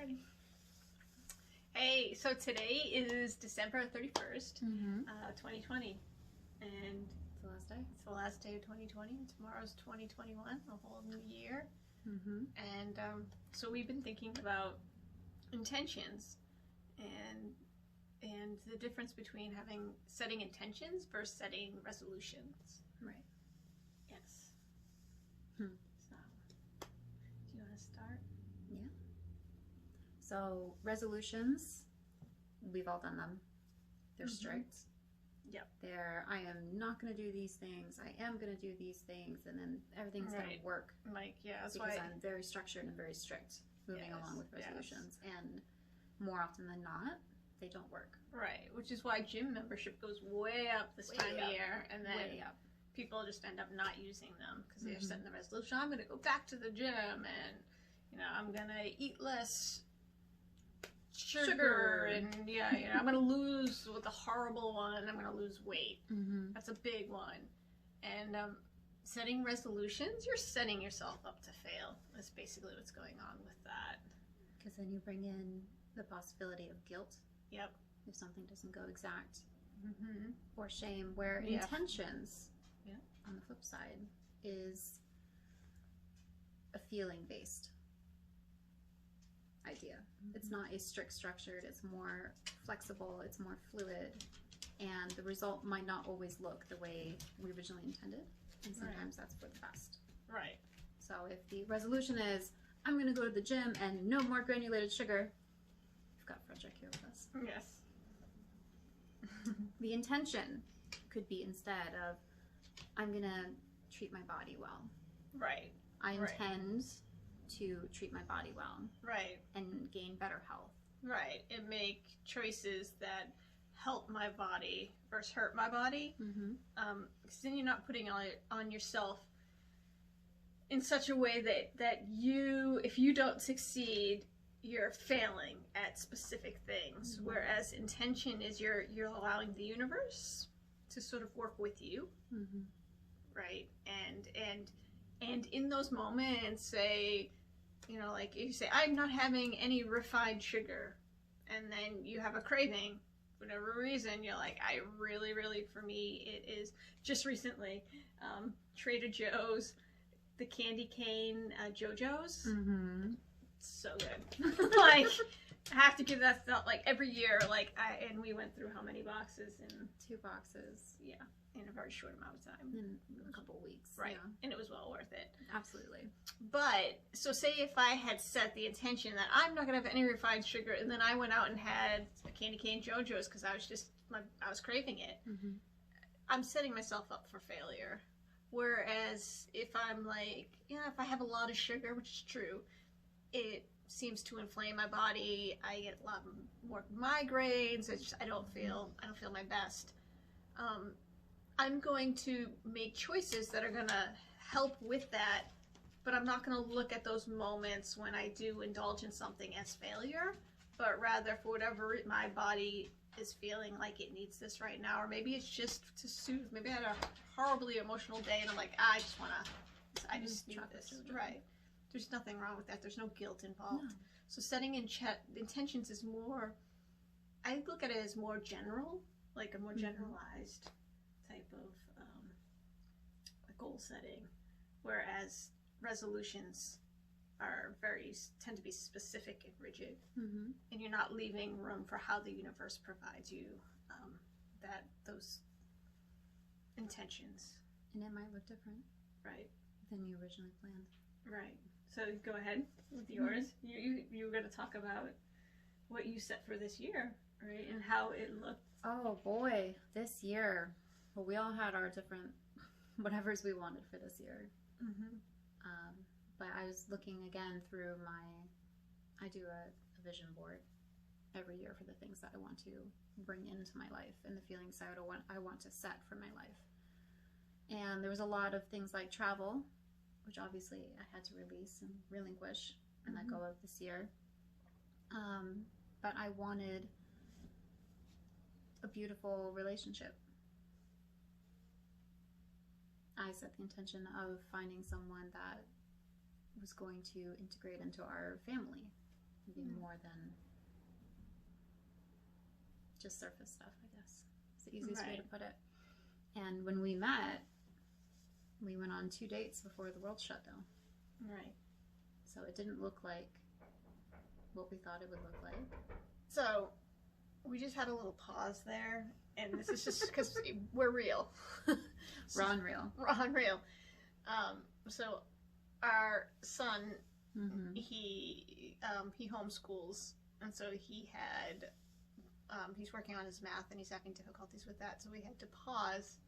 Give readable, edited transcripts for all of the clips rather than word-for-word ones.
Ready? Hey, so today is December 31st, 2020, and It's the last day. it's the last day of 2020, and tomorrow's 2021, a whole new year. And so we've been thinking about intentions and the difference between setting intentions versus setting resolutions. Right. Yes. Hmm. So, do you want to start? Yeah. So resolutions, we've all done them. They're strict. Yep. I am not going to do these things. I am going to do these things, and then everything's going to work. Like, yeah, that's because why I'm very structured and very strict moving along with resolutions, and more often than not, they don't work. Right, which is why gym membership goes way up this time of year, and then people just end up not using them because they're setting the resolution. I'm going to go back to the gym, and I'm going to eat less sugar, and I'm going to lose with a horrible one. I'm going to lose weight. That's a big one, and setting resolutions, you're setting yourself up to fail. That's basically what's going on with that. Because then you bring in the possibility of guilt. Yep. If something doesn't go exact. Or shame, where intentions, on the flip side, is a feeling-based idea. It's not a strict structured, it's more flexible, it's more fluid, and the result might not always look the way we originally intended, and sometimes that's for the best. Right. So if the resolution is, I'm going to go to the gym and no more granulated sugar, we've got Frederick here with us. Yes. The intention could be instead of, I'm going to treat my body well. Right. I intend to treat my body well. Right. And gain better health. Right. And make choices that help my body versus hurt my body. Because then you're not putting on yourself in such a way that if you don't succeed, you're failing at specific things. Whereas intention is you're allowing the universe to sort of work with you. Right. And in those moments, say, like if you say, I'm not having any refined sugar, and then you have a craving for whatever reason, you're like, I really, for me, it is just recently, Trader Joe's, the candy cane JoJo's. So good. Like, I have to give that stuff, like, every year, like, and we went through how many boxes in 2 boxes. Yeah, in a very short amount of time. In a couple of weeks. Right. Yeah. And it was well worth it. Absolutely. But, so say if I had set the intention that I'm not going to have any refined sugar, and then I went out and had a candy cane JoJo's because I was craving it, I'm setting myself up for failure. Whereas if I'm like, if I have a lot of sugar, which is true, it seems to inflame my body. I get a lot more migraines. I don't feel my best. I'm going to make choices that are going to help with that, but I'm not going to look at those moments when I do indulge in something as failure, but rather for whatever my body is feeling like it needs this right now, or maybe it's just to soothe. Maybe I had a horribly emotional day and I'm like, I just need this. Right. There's nothing wrong with that. There's no guilt involved. No. So setting intentions is more, I look at it as more general, like a more generalized type of goal setting, whereas resolutions tend to be specific and rigid, and you're not leaving room for how the universe provides you those intentions. And it might look different, right, than you originally planned. Right. So go ahead with yours. You were going to talk about what you set for this year, right, and how it looked. Oh boy, this year. Well, we all had our different whatevers we wanted for this year. But I was looking again through I do a vision board every year for the things that I want to bring into my life and the feelings I want to set for my life. And there was a lot of things like travel, which obviously I had to release and relinquish and let go of this year. But I wanted a beautiful relationship. I set the intention of finding someone that was going to integrate into our family Maybe more than just surface stuff, I guess. It's the easiest way to put it. And when we met, we went on 2 dates before the world shut down. Right. So it didn't look like what we thought it would look like. So we just had a little pause there, and this is just because we're real. Raw and real. Raw and real. So our son, he homeschools, and so he had he's working on his math, and he's having difficulties with that. So we had to pause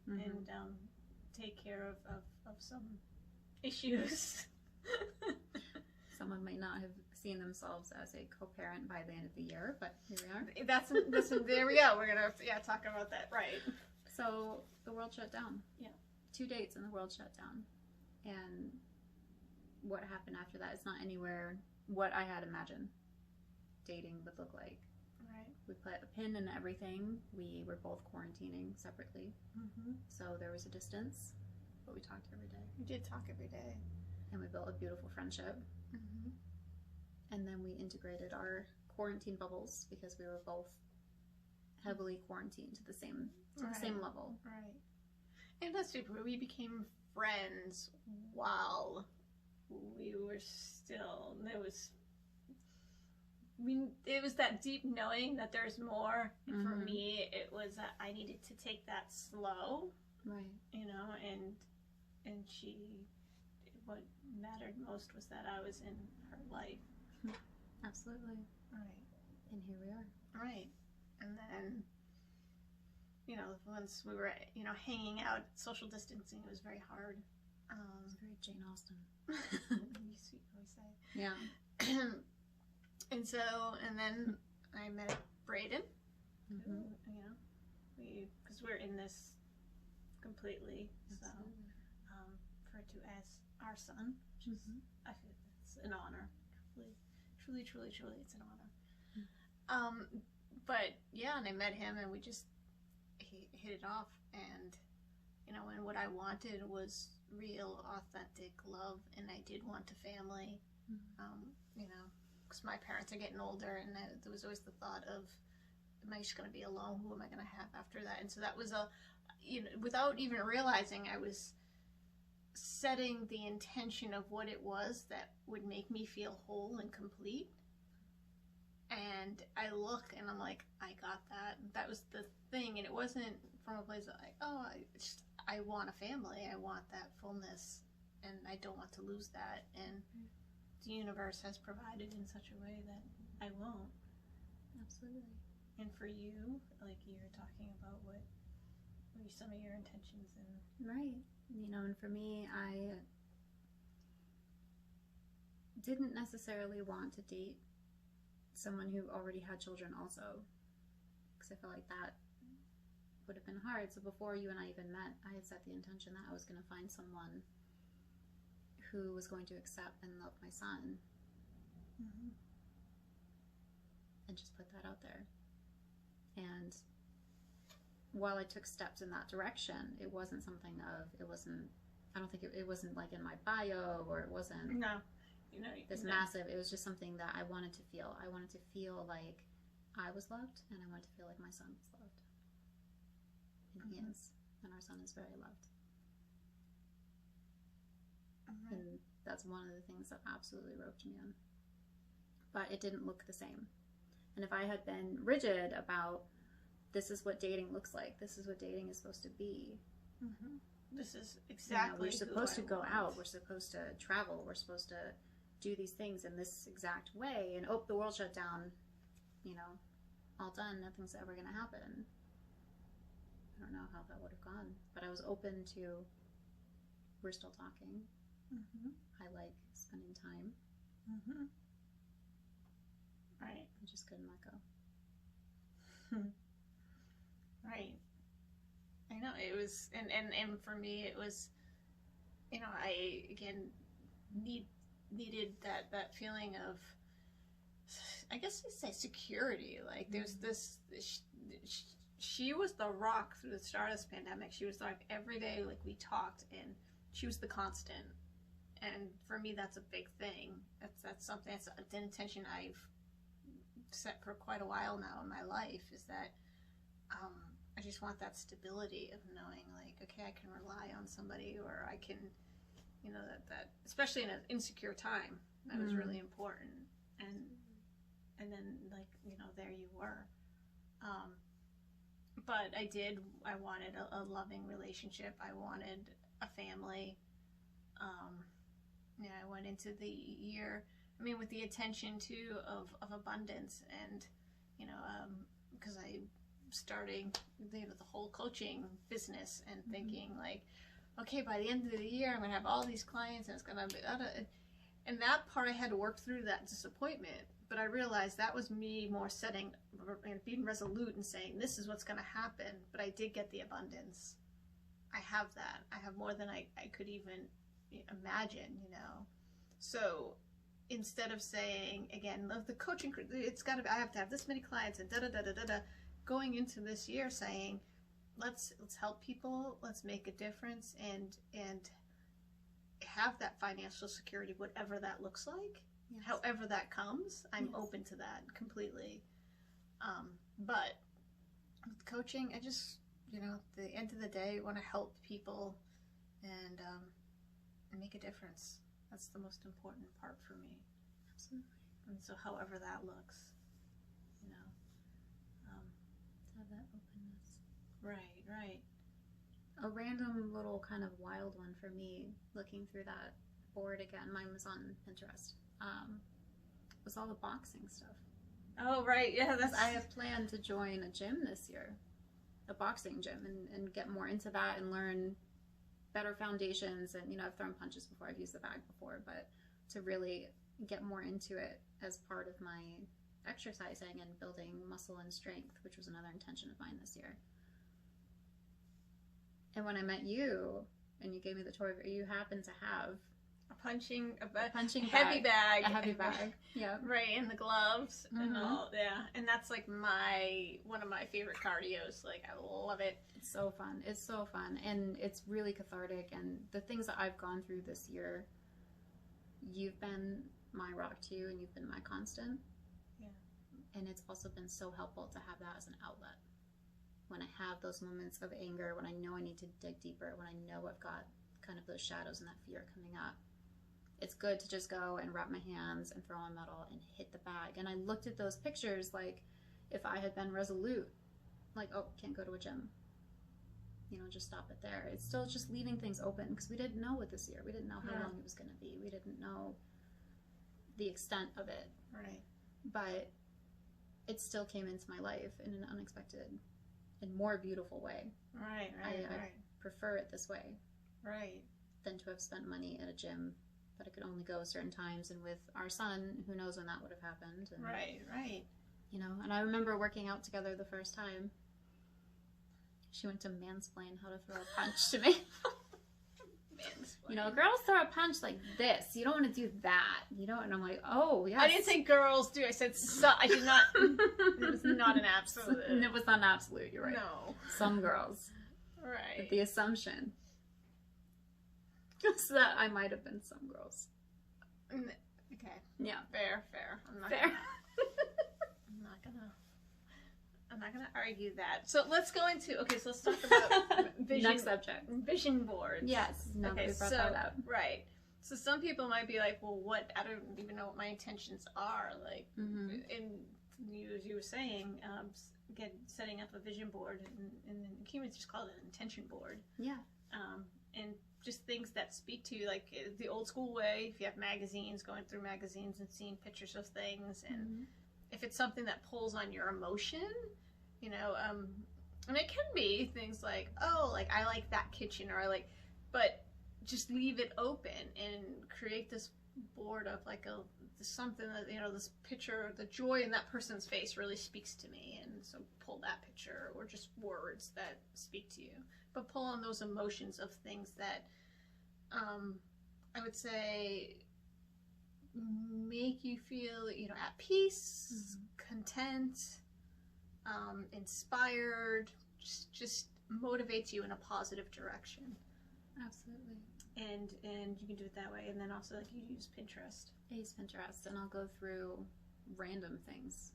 and take care of some issues. Someone might not have seen themselves as a co-parent by the end of the year, but here we are. There we go. We're gonna talk about that, right? So the world shut down. Yeah. 2 dates and the world shut down, and what happened after that is not anywhere what I had imagined dating would look like. Right. We put a pin in everything. We were both quarantining separately, so there was a distance, but we talked every day. We did talk every day, and we built a beautiful friendship. And then we integrated our quarantine bubbles because we were both heavily quarantined to the same level. Right. And that's super. We became friends while we were still. It was that deep knowing that there's more. And for me, it was that I needed to take that slow. Right. You know, and she. What mattered most was that I was in her life. Absolutely. Right. And here we are. Right. And then, once we were, hanging out, social distancing, it was very hard. It's very Jane Austen. You sweet voice, Yeah. And then I met Braden. Because we're in this completely. Absolutely. So, referred to as our son, which is, I feel it's an honor. Truly, it's an honor. But yeah, and I met him, and we just hit it off, and and what I wanted was real, authentic love, and I did want a family. Because my parents are getting older, and there was always the thought of, am I just going to be alone? Who am I going to have after that? And so that was without even realizing, I was setting the intention of what it was that would make me feel whole and complete. And I look and I'm like, I got that. That was the thing. And it wasn't from a place of like, oh, I want a family. I want that fullness, and I don't want to lose that. And the universe has provided in such a way that I won't. Absolutely. And for you, like you're talking about what were some of your intentions and right. And for me, I didn't necessarily want to date someone who already had children also, because I felt like that would have been hard. So before you and I even met, I had set the intention that I was going to find someone who was going to accept and love my son, and just put that out there. And while I took steps in that direction, it wasn't something I don't think it wasn't like in my bio, or it wasn't massive. It was just something that I wanted to feel. I wanted to feel like I was loved, and I wanted to feel like my son was loved. And he is. And our son is very loved. And that's one of the things that absolutely roped me in. But it didn't look the same. And if I had been rigid about, this is what dating looks like, this is what dating is supposed to be. This is exactly we're supposed to go out, we're supposed to travel, we're supposed to do these things in this exact way, and the world shut down, all done, nothing's ever going to happen. I don't know how that would have gone, but I was open to, we're still talking. I like spending time. Right. I just couldn't let go. Right. I know, it was, and for me it was, I again needed that feeling of, I guess I'd say security. Like there's this, she was the rock through the start of this pandemic. She was like every day, like we talked, and she was the constant. And for me, that's a big thing. That's something, that's an intention I've set for quite a while now in my life, is that I just want that stability of knowing, like, okay, I can rely on somebody, or I can, you know, that especially in an insecure time, that was really important. And then, like, you know, there you were. But I wanted a loving relationship. I wanted a family. Yeah, I went into the year, I mean, with the intention too of abundance, and, you know, because I starting the whole coaching business and thinking like, okay, by the end of the year, I'm gonna have all these clients, and it's gonna be, and that part I had to work through that disappointment. But I realized that was me more setting and being resolute and saying, this is what's gonna happen. But I did get the abundance. I have that. I have more than I could even imagine, you know. So instead of saying, again, the coaching, it's got to be, I have to have this many clients and da da da da da da, going into this year saying, let's help people, let's make a difference, and have that financial security, whatever that looks like. Yes. However that comes, I'm open to that completely. But with coaching, I just, you know, at the end of the day, I want to help people and make a difference. That's the most important part for me. Absolutely. And so however that looks, you know. To have that openness. Right. A random little kind of wild one for me, looking through that board again, mine was on Pinterest, was all the boxing stuff. Oh, right, yeah. I have planned to join a gym this year, a boxing gym, and get more into that and learn better foundations. And, you know, I've thrown punches before, I've used the bag before, but to really get more into it as part of my exercising and building muscle and strength, which was another intention of mine this year. And when I met you and you gave me the toy, you happened to have a punching heavy bag. A heavy bag. Yeah. Right, and the gloves and all. Yeah. And that's like one of my favorite cardios. Like, I love it. It's so fun. It's so fun. And it's really cathartic. And the things that I've gone through this year, you've been my rock too, and you've been my constant. Yeah. And it's also been so helpful to have that as an outlet. When I have those moments of anger, when I know I need to dig deeper, when I know I've got kind of those shadows and that fear coming up, it's good to just go and wrap my hands and throw on metal and hit the bag. And I looked at those pictures like, if I had been resolute, like, oh, can't go to a gym, you know, just stop it there. It's still just leaving things open, because we didn't know what this year, we didn't know how long it was going to be, we didn't know the extent of it. Right. But it still came into my life in an unexpected and more beautiful way. Right. I prefer it this way. Right. Than to have spent money at a gym that I could only go certain times, and with our son, who knows when that would have happened. And, right. You know, and I remember working out together the first time. She went to mansplain how to throw a punch to me. You know, girls throw a punch like this. You don't want to do that. You don't. And I'm like, oh, yes. I didn't say girls do. I said I did not. It was not an absolute. It was not an absolute. You're right. No. Some girls. Right. With the assumption. So that I might have been some girls. Okay. Yeah. Fair. I'm not gonna argue that. So let's go into, so let's talk about vision. Next subject. Vision boards. Yes. Now that we brought that up. Right. So some people might be like, well, I don't even know what my intentions are. Like, and you were saying, again, setting up a vision board, and humans just call it an intention board. Yeah. And just things that speak to you, like the old school way, if you have magazines, going through magazines and seeing pictures of things, and if it's something that pulls on your emotion, you know, and it can be things like, oh, like, I like that kitchen, or but just leave it open and create this board of like something that, you know, this picture, the joy in that person's face really speaks to me, and so pull that picture, or just words that speak to you, but pull on those emotions of things that I would say make you feel, you know, at peace, content, inspired, just motivates you in a positive direction. Absolutely. and you can do it that way. And then also, like, you use Pinterest. I use Pinterest, and I'll go through random things,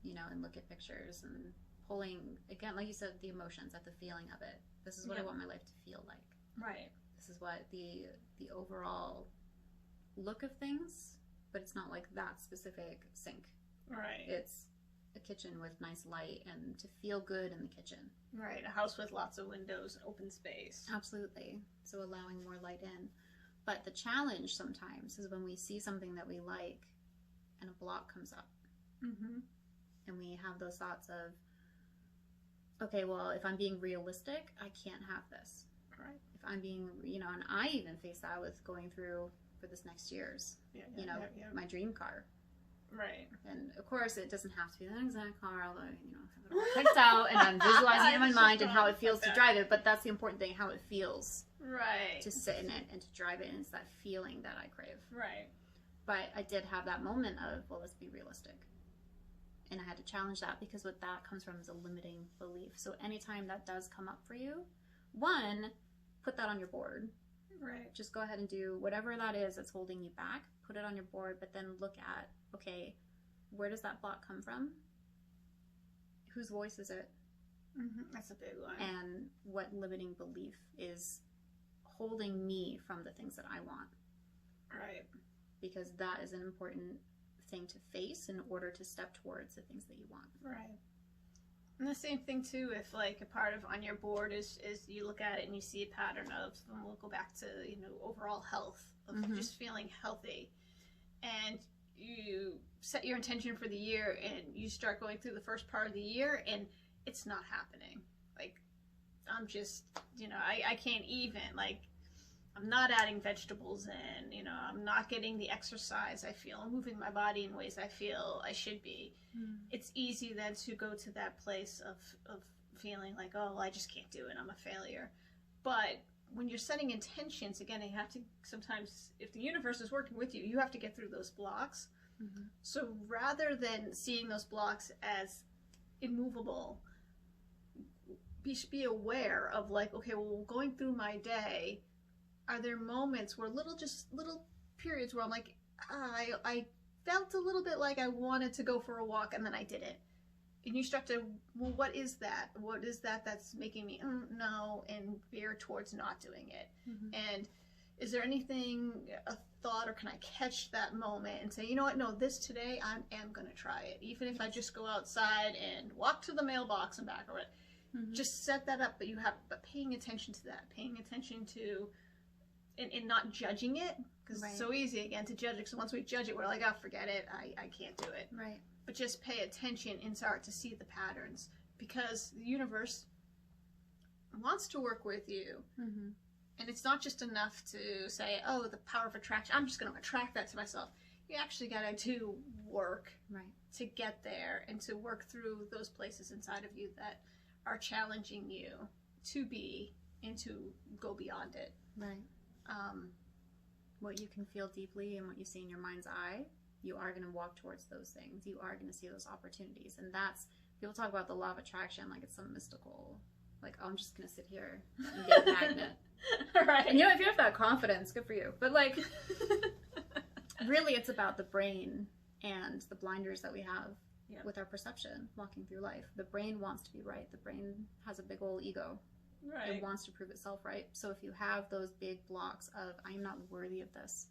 you know, and look at pictures and pulling, again, like you said, the emotions, at the feeling of it. This is what I want my life to feel like. Right. This is what the overall look of things, but it's not like that specific sink. Right. It's a kitchen with nice light and to feel good in the kitchen. Right. A house with lots of windows, open space. Absolutely. So allowing more light in. But the challenge sometimes is when we see something that we like and a block comes up. Mm-hmm. And we have those thoughts of, okay, well, if I'm being realistic, I can't have this. Right. If I'm being, you know, and I even face that with going through for this next year's, my dream car. Right. And of course, it doesn't have to be that exact car, although, you know, I have it all picked out and I'm visualizing it in my mind and how it feels to drive it. But that's the important thing, how it feels. Right. To sit in it and to drive it. And it's that feeling that I crave. Right. But I did have that moment of, well, let's be realistic. And I had to challenge that because what that comes from is a limiting belief. So anytime that does come up for you, one, put that on your board. Right. Just go ahead and do whatever that is that's holding you back. Put it on your board, but then look at, okay, where does that block come from? Whose voice is it? Mm-hmm. That's a big one. And what limiting belief is holding me from the things that I want? Right. Because that is an important thing to face in order to step towards the things that you want. Right. And the same thing too, if like a part of on your board is you look at it and you see a pattern of, and we'll go back to, you know, overall health, of just feeling healthy, and you set your intention for the year and you start going through the first part of the year and it's not happening. Like, I'm just, you know, I can't even, like, I'm not adding vegetables in, you know, I'm not getting the exercise I feel, I'm moving my body in ways I feel I should be. It's easy then to go to that place of feeling like, oh, well, I just can't do it, I'm a failure. But when you're setting intentions, again, you have to sometimes, if the universe is working with you, you have to get through those blocks. So rather than seeing those blocks as immovable, be aware of like, okay, well, going through my day, are there moments where little periods where I'm like, I felt a little bit like I wanted to go for a walk and then I didn't. And you start to, well, what is that? What is that that's making me no, and veer towards not doing it? And is there anything, a thought, or can I catch that moment and say, you know what, no, this today, I am going to try it. Even if I just go outside and walk to the mailbox and back, or it. Just set that up, but paying attention to that, paying attention to, and not judging it, because it's so easy, again, to judge it. So once we judge it, we're like, oh, forget it, I can't do it. Right. But just pay attention and start to see the patterns, because the universe wants to work with you. And it's not just enough to say, oh, the power of attraction, I'm just going to attract that to myself. You actually got to do work to get there and to work through those places inside of you that are challenging you to be and to go beyond it. Right. What you can feel deeply and what you see in your mind's eye, you are going to walk towards those things. You are going to see those opportunities. And that's, people talk about the law of attraction like it's some mystical, like, oh, I'm just going to sit here and be a magnet. Right. And you know, if you have that confidence, good for you. But like, really it's about the brain and the blinders that we have with our perception walking through life. The brain wants to be right. The brain has a big old ego. It wants to prove itself right. So if you have those big blocks of, I am not worthy of this,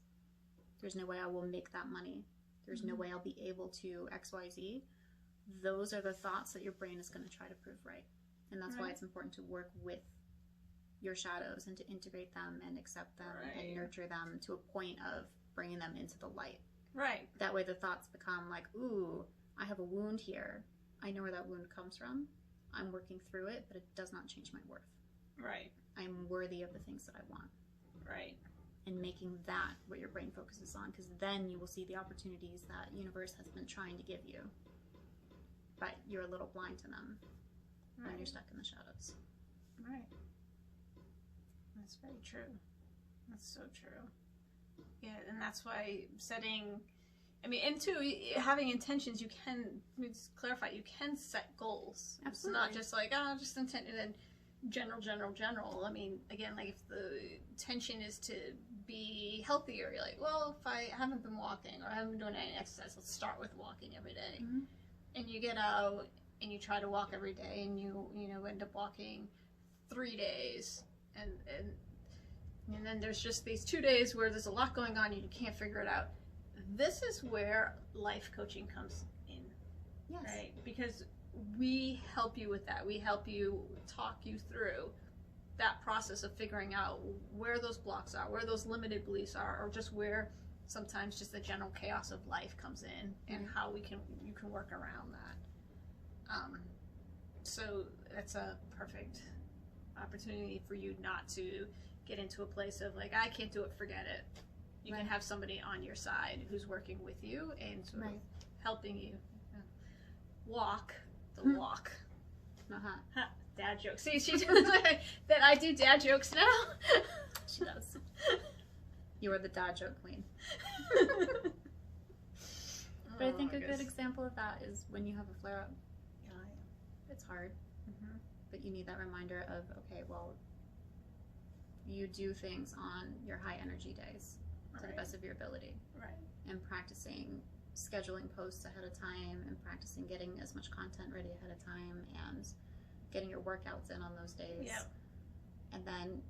there's no way I will make that money, there's no way I'll be able to XYZ, those are the thoughts that your brain is going to try to prove right. And that's why it's important to work with your shadows and to integrate them and accept them and nurture them to a point of bringing them into the light. Right. That way the thoughts become like, ooh, I have a wound here. I know where that wound comes from. I'm working through it, but it does not change my worth. Right. I'm worthy of the things that I want. Right. And making that what your brain focuses on, because then you will see the opportunities that universe has been trying to give you. But you're a little blind to them when you're stuck in the shadows. Right. That's very true. That's so true. Yeah, and that's why setting, I mean, and two, having intentions, you can, let me just clarify, you can set goals. Absolutely. It's not just like, oh, just intent, and then general. I mean, again, like if the intention is to be healthier, you're like, well, if I haven't been walking or I haven't been doing any exercise, let's start with walking every day. Mm-hmm. And you get out and you try to walk every day, and you end up walking 3 days, and then there's just these 2 days where there's a lot going on and you can't figure it out. This is where life coaching comes in, Yes. right? Because we help you with that. We help you talk you through that process of figuring out where those blocks are, where those limited beliefs are, or just where sometimes just the general chaos of life comes in, and how you can work around that. So that's a perfect opportunity for you not to get into a place of like, I can't do it, forget it. You can have somebody on your side who's working with you and sort of helping you walk the walk. Uh-huh. Dad jokes. See, she does that. I do dad jokes now. She does. You are the dad joke queen. But I think a good example of that is when you have a flare-up. Yeah, It's hard, mm-hmm. but you need that reminder of, okay, well, you do things on your high energy days to the best of your ability. Right. And practicing scheduling posts ahead of time, and practicing getting as much content ready ahead of time, and getting your workouts in on those days. Yep. And then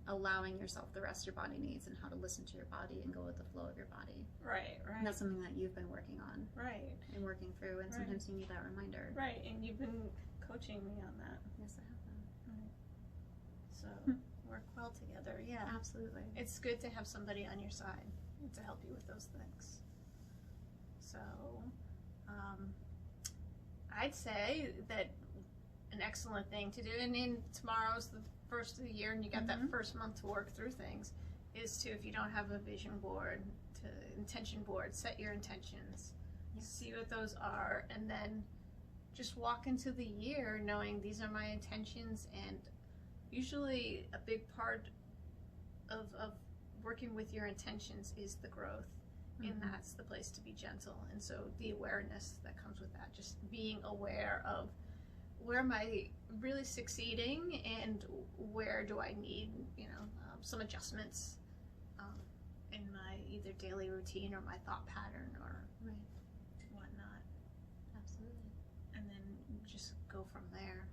allowing yourself the rest your body needs, and how to listen to your body and go with the flow of your body. Right. And that's something that you've been working on. Right. And working through, and sometimes you need that reminder. Right, and you've been coaching me on that. Yes, I have been. Right. So work well together. Yeah. Absolutely. It's good to have somebody on your side to help you with those things. So, I'd say that an excellent thing to do, and tomorrow's the first of the year, and you got that first month to work through things, is to, if you don't have a vision board, to intention board, set your intentions, see what those are, and then just walk into the year knowing these are my intentions. And usually a big part of working with your intentions is the growth, and that's the place to be gentle. And so the awareness that comes with that, just being aware of, where am I really succeeding, and where do I need, some adjustments in my either daily routine or my thought pattern or whatnot. Absolutely. And then just go from there.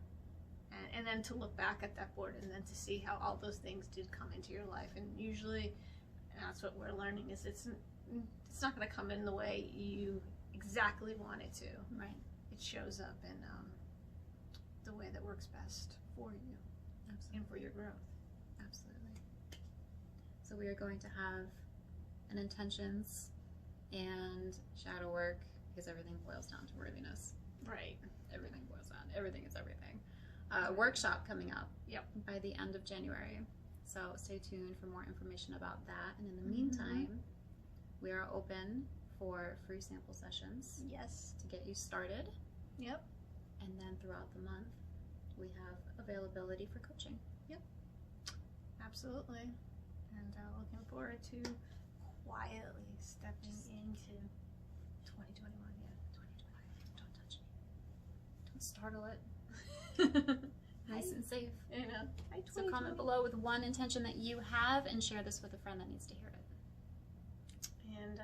And then to look back at that board, and then to see how all those things did come into your life. And usually that's what we're learning, is it's not going to come in the way you exactly want it to. Right. It shows up in the way that works best for you. Absolutely. And for your growth. Absolutely. So we are going to have an intentions and shadow work, because everything boils down to worthiness. Right. Everything boils down. Everything is everything. Workshop coming up. Yep. By the end of January. So stay tuned for more information about that. And in the meantime, we are open for free sample sessions. Yes. To get you started. Yep. And then throughout the month, we have availability for coaching. Yep. Absolutely. And looking forward to quietly stepping into 2021. Yeah. 2021. Don't touch me. Don't startle it. Nice and safe. So comment below with one intention that you have, and share this with a friend that needs to hear it. And